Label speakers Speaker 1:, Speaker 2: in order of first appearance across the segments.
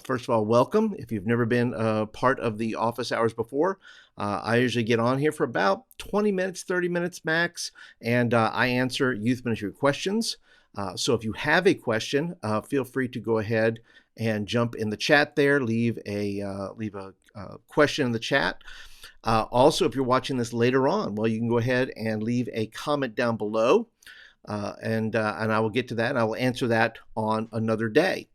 Speaker 1: First of all, welcome. If you've never been a part of the office hours before, I usually get on here for about 20 minutes, 30 minutes max, and I answer youth ministry questions. So if you have a question, feel free to go ahead and jump in the chat there, leave a question in the chat. Also, if you're watching this later on, well, you can go ahead and leave a comment down below, and I will get to that, and I will answer that on another day.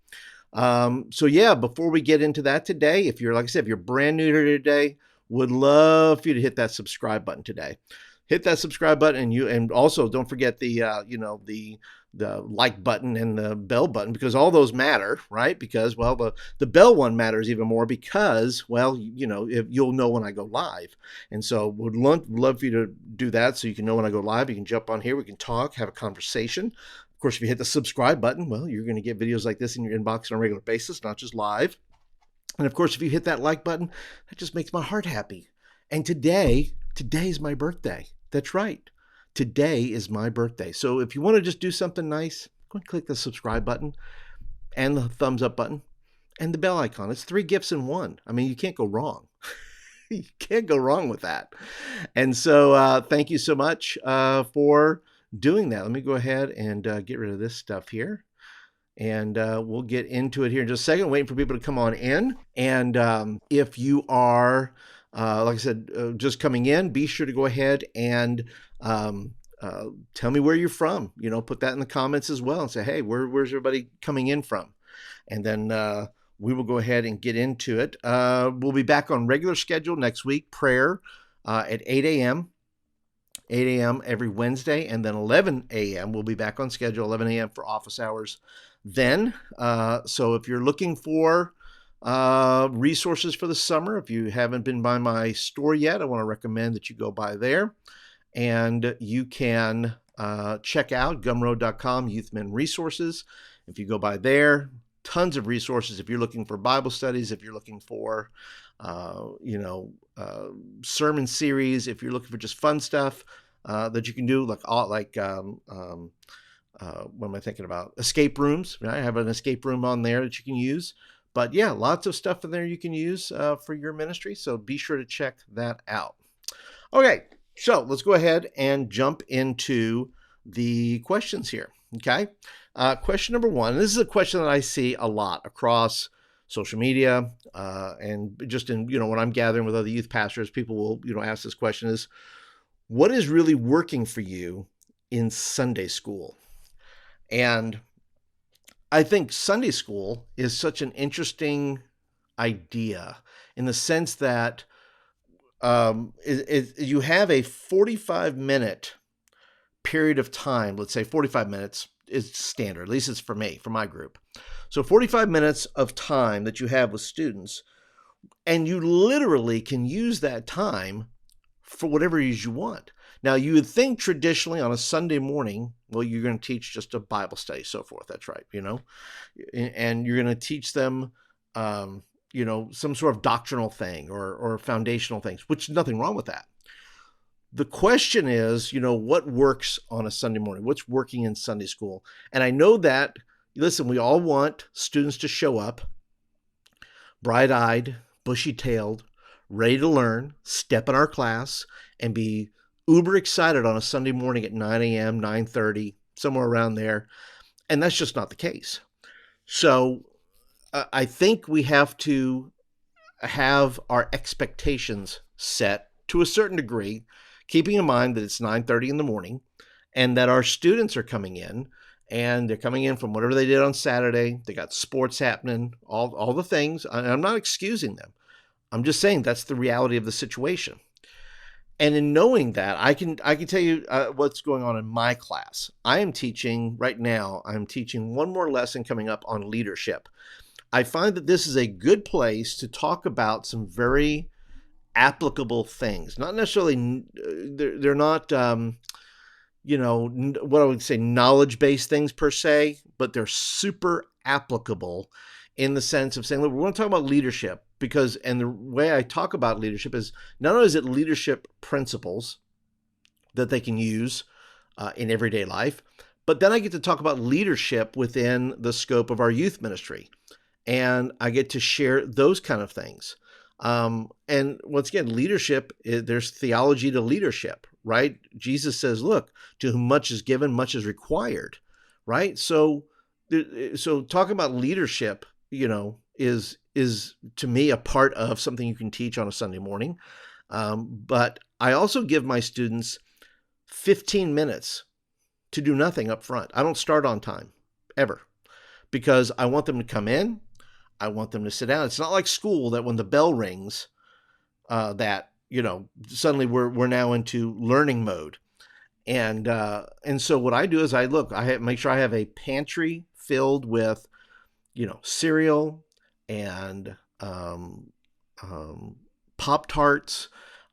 Speaker 1: So yeah, before we get into that today, if you're, like I said, if you're brand new here today, would love for you to hit that subscribe button today. Hit that subscribe button, and also don't forget the like button and the bell button, because all those matter, right? Because, well, the bell one matters even more because, well, if you'll know when I go live. And so would love for you to do that so you can know when I go live. You can jump on here, we can talk, have a conversation. Of course, if you hit the subscribe button, well, you're going to get videos like this in your inbox on a regular basis, not just live. And of course, if you hit that like button, that just makes my heart happy. And today's my birthday. That's right. Today is my birthday. So if you want to just do something nice, go and click the subscribe button and the thumbs up button and the bell icon. It's 3 gifts in one. I mean, you can't go wrong. You can't go wrong with that. And so thank you so much for doing that. Let me go ahead and get rid of this stuff here. And we'll get into it here in just a second, waiting for people to come on in. And if you are, like I said, just coming in, be sure to go ahead and tell me where you're from. Put that in the comments as well and say, hey, where's everybody coming in from? And then we will go ahead and get into it. We'll be back on regular schedule next week, prayer at 8 a.m. 8 a.m. every Wednesday, and then 11 a.m. we'll be back on schedule, 11 a.m. for office hours then. So if you're looking for resources for the summer, if you haven't been by my store yet, I want to recommend that you go by there. And you can check out gumroad.com, Youth Men Resources. If you go by there, tons of resources. If you're looking for Bible studies, if you're looking for, sermon series, if you're looking for just fun stuff that you can do, what am I thinking about? Escape rooms. Right? I have an escape room on there that you can use. But yeah, lots of stuff in there you can use for your ministry. So be sure to check that out. Okay. So let's go ahead and jump into the questions here. Okay. Question number one. This is a question that I see a lot across social media and just in, when I'm gathering with other youth pastors, people will, ask this question is, what is really working for you in Sunday school? And I think Sunday school is such an interesting idea in the sense that you have a 45-minute period of time. Let's say 45 minutes is standard. At least it's for me, for my group. So 45 minutes of time that you have with students, and you literally can use that time for whatever it is you want. Now, you would think traditionally on a Sunday morning, well, you're going to teach just a Bible study, so forth. That's right, and you're going to teach them some sort of doctrinal thing or foundational things, which is nothing wrong with that. The question is, what works on a Sunday morning? What's working in Sunday school? And I know that, listen, we all want students to show up bright-eyed, bushy-tailed, ready to learn, step in our class, and be uber excited on a Sunday morning at 9 a.m., 9:30, somewhere around there. And that's just not the case. So I think we have to have our expectations set to a certain degree, keeping in mind that it's 9:30 in the morning and that our students are coming in, and they're coming in from whatever they did on Saturday. They got sports happening, all the things. And I'm not excusing them. I'm just saying that's the reality of the situation. And in knowing that, I can tell you what's going on in my class. I'm teaching one more lesson coming up on leadership. I find that this is a good place to talk about some very applicable things. Not necessarily, they're not, what I would say, knowledge-based things per se, but they're super applicable in the sense of saying, look, we want to talk about leadership and the way I talk about leadership is not only is it leadership principles that they can use in everyday life, but then I get to talk about leadership within the scope of our youth ministry. and I get to share those kind of things. And once again, leadership, there's theology to leadership, right? Jesus says, look, to whom much is given, much is required, right? So talking about leadership, is to me a part of something you can teach on a Sunday morning. But I also give my students 15 minutes to do nothing up front. I don't start on time ever, because I want them to come in. I want them to sit down. It's not like school that when the bell rings, that suddenly we're now into learning mode. And so what I do is make sure I have a pantry filled with cereal and Pop-Tarts,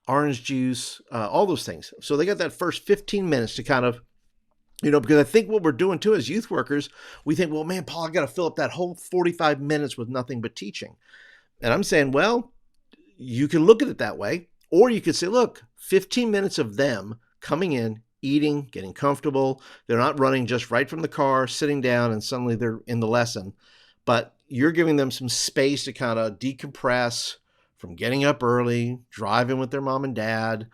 Speaker 1: orange juice, all those things. So they got that first 15 minutes to kind of, because I think what we're doing too as youth workers, we think, well, man, Paul, I got to fill up that whole 45 minutes with nothing but teaching. And I'm saying, well, you can look at it that way, or you could say, look, 15 minutes of them coming in, eating, getting comfortable. They're not running just right from the car, sitting down, and suddenly they're in the lesson. But you're giving them some space to kind of decompress from getting up early, driving with their mom and dad,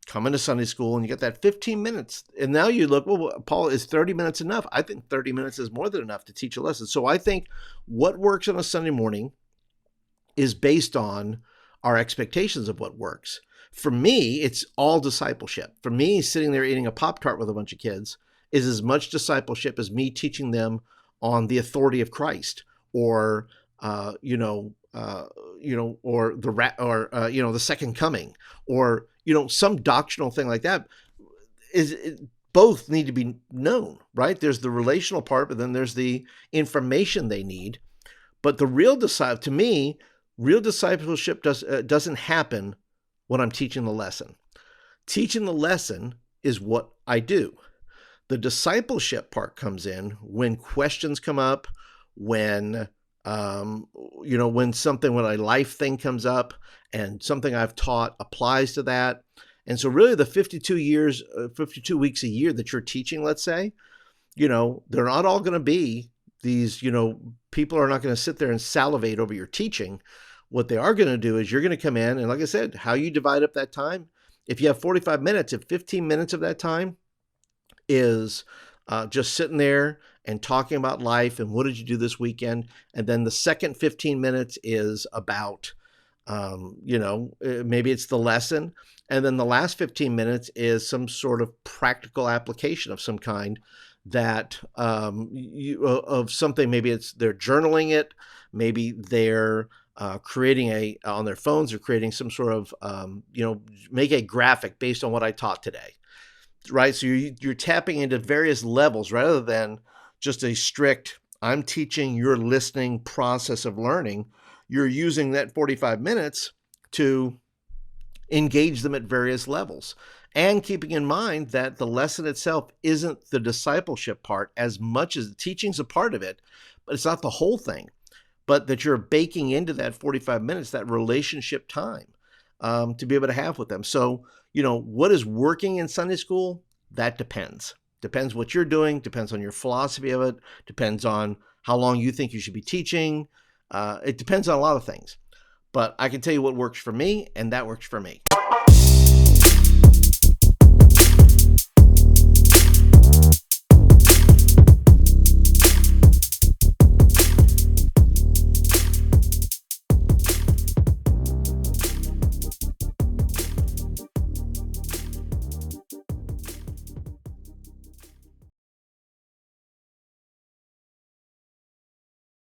Speaker 1: coming to Sunday school, and you get that 15 minutes. And now you look, well, Paul, is 30 minutes enough? I think 30 minutes is more than enough to teach a lesson. So I think what works on a Sunday morning is based on our expectations of what works. For me, it's all discipleship. For me, sitting there eating a Pop-Tart with a bunch of kids is as much discipleship as me teaching them on the authority of Christ, or or the second coming, or some doctrinal thing like that. Both need to be known, right? There's the relational part, but then there's the information they need. But the real discipleship doesn't happen when I'm teaching the lesson. Teaching the lesson is what I do. The discipleship part comes in when questions come up, when when a life thing comes up and something I've taught applies to that. And so really the 52 weeks a year that you're teaching, let's say, they're not all going to be these, people are not going to sit there and salivate over your teaching. What they are going to do is you're going to come in, and like I said, how you divide up that time. If you have 45 minutes, if 15 minutes of that time is just sitting there and talking about life and what did you do this weekend, and then the second 15 minutes is about, maybe it's the lesson, and then the last 15 minutes is some sort of practical application of some kind that of something. Maybe it's they're journaling it, maybe they're creating on their phones, or creating some sort of, make a graphic based on what I taught today, right? So you're tapping into various levels rather than just a strict, I'm teaching, you're listening process of learning. You're using that 45 minutes to engage them at various levels, and keeping in mind that the lesson itself isn't the discipleship part as much as the teaching's a part of it, but it's not the whole thing. But that you're baking into that 45 minutes, that relationship time to be able to have with them. So, what is working in Sunday school? That depends. Depends what you're doing, depends on your philosophy of it, depends on how long you think you should be teaching. It depends on a lot of things. But I can tell you what works for me, and that works for me.